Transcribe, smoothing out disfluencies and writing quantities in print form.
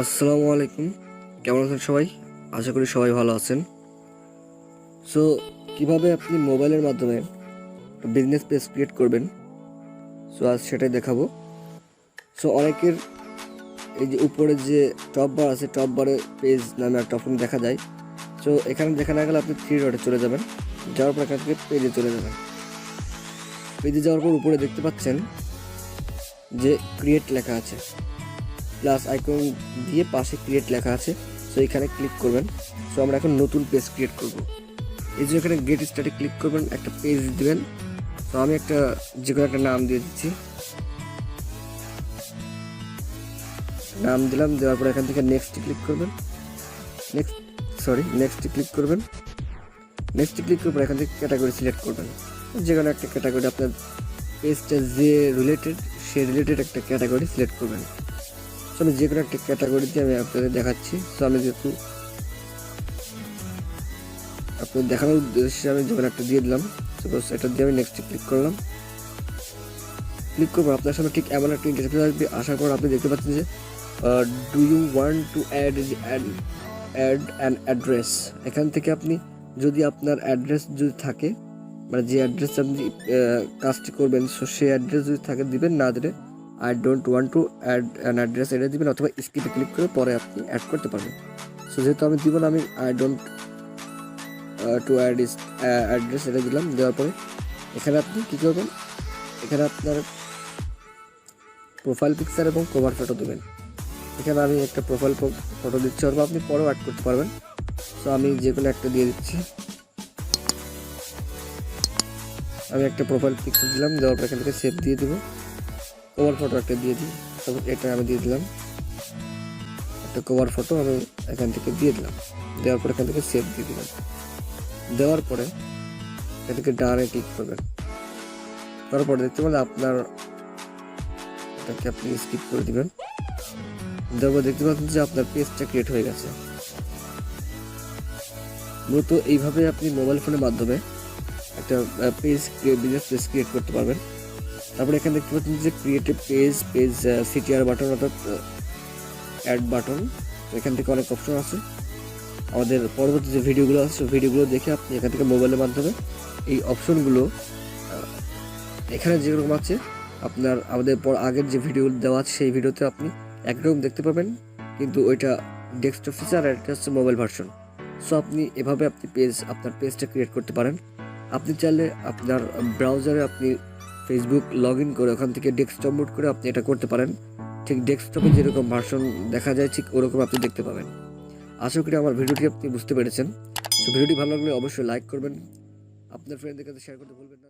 আসসালামু আলাইকুম। কেমন আছেন সবাই? আশা করি সবাই ভালো আছেন। সো কিভাবে আপনি মোবাইলের মাধ্যমে বিজনেস পেজ ক্রিয়েট করবেন, সো আজ সেটাই দেখাবো। সো অনেকের এই যে উপরে যে টপ বার আছে, টপ বারে পেজ নামে একটা অপশন দেখা যায়। সো এখানে দেখা না গেলে আপনি থ্রি ডটে চলে যাবেন, যাওয়ার পর এখান থেকে পেজে চলে যাবেন। পেজে যাওয়ার পর উপরে দেখতে পাচ্ছেন যে ক্রিয়েট লেখা আছে, প্লাস আইকন দিয়ে পাশে ক্রিয়েট লেখা আছে। সো এখানে ক্লিক করবেন। সো আমরা এখন নতুন পেজ ক্রিয়েট করব। এই যে এখানে গেট স্টার্টে ক্লিক করবেন, একটা পেজ দিবেন। তো আমি একটা যে কোনো একটা নাম দিয়ে দিচ্ছি, নাম দিলাম। দেওয়ার পর এখান থেকে নেক্সট ক্লিক করবেন, নেক্সট ক্লিক করবেন। নেক্সট ক্লিক করার পর এখান থেকে ক্যাটাগরি সিলেক্ট করবেন, যে কোনো একটা ক্যাটাগরি, আপনার পেজটা যে রিলেটেড সে রিলেটেড একটা ক্যাটাগরি সিলেক্ট করবেন। সো আমি যে কোনো একটা ক্যাটাগরি দিয়ে আমি আপনাদের দেখাচ্ছি। সো আমি যেহেতু আপনাদের দেখানোর উদ্দেশ্যে আমি যখন একটা দিয়ে দিলাম, সাপোজ এটা দিয়ে আমি নেক্সট ক্লিক করলাম। ক্লিক করবো, আপনার সামনে ঠিক এমন একটা ইন্টারফেস আসবে। আসার পর আপনি দেখতে পাচ্ছেন যে do you want to add an address. এখান থেকে আপনি যদি আপনার অ্যাড্রেস যদি থাকে, মানে যে অ্যাড্রেস আপনি কাজটি করবেন, সো সেই অ্যাড্রেস যদি থাকে দিবেন, না দিলে I don't want to add an address এটা দিবেন, অথবা স্কিপে ক্লিক করে পরে আপনি অ্যাড করতে পারবেন। সো যেহেতু আমি দিব না, আমি I don't to add address এটা দিলাম। দেওয়ার পরে এখানে আপনি কী করবেন, এখানে আপনার প্রোফাইল পিকচার এবং কভার ফটো দেবেন। এখানে আমি একটা প্রোফাইল ফটো দিচ্ছি, অথবা আপনি পরেও অ্যাড করতে পারবেন। সো আমি যে কোনো একটা দিয়ে দিচ্ছি। আমি একটা প্রোফাইল পিকচার দিলাম, দেওয়ার পর এখান থেকে সেভ দিয়ে দেবো। কভার ফটো একটা দিয়ে দিই, তারপর এটা আমি দিয়ে দিলাম, একটা কভার ফটো আমি এখান থেকে দিয়ে দিলাম। দেওয়ার পর এখান থেকে সেভ দিয়ে দিলাম। দেওয়ার পরে এখান থেকে ডানে ক্লিক করবেন। তারপর দেখতে পেলে আপনার এটাকে আপনি স্কিপ করে দিবেন। তারপর দেখতে পাচ্ছেন যে আপনার পেজটা ক্রিয়েট হয়ে গেছে। মূলত এইভাবে আপনি মোবাইল ফোনের মাধ্যমে একটা বিজনেস পেজ ক্রিয়েট করতে পারবেন। তারপরে এখানে দেখতে পাচ্ছেন যে ক্রিয়েটিভ পেজ সিটিআর বাটন, অর্থাৎ অ্যাড বাটন। এখান থেকে অনেক অপশন আছে। আমাদের পরবর্তী যে ভিডিওগুলো আছে, ভিডিওগুলো দেখে আপনি এখান থেকে মোবাইলের মাধ্যমে এই অপশনগুলো এখানে যেরকম আছে, আপনার আমাদের আগের যে ভিডিও দেওয়া আছে সেই ভিডিওতে আপনি একরকম দেখতে পাবেন, কিন্তু ওইটা ডেস্কটপ ফিচার আর এটা হচ্ছে মোবাইল ভার্সন। সো আপনি এভাবে আপনি আপনার পেজটা ক্রিয়েট করতে পারেন। আপনি চাইলে আপনার ব্রাউজারে আপনি ফেসবুক লগ ইন করে ওখান থেকে ডেস্কটপ মোড করে আপনি এটা করতে পারেন। ঠিক ডেস্কটপে যেরকম ভার্সন দেখা যায় ঠিক ওরকম আপনি দেখতে পাবেন। আশা করি আমার ভিডিওটি আপনি বুঝতে পেরেছেন। তো ভিডিওটি ভালো লাগলে অবশ্যই লাইক করবেন, আপনার ফ্রেন্ডদের কাছে শেয়ার করতে ভুলবেন না।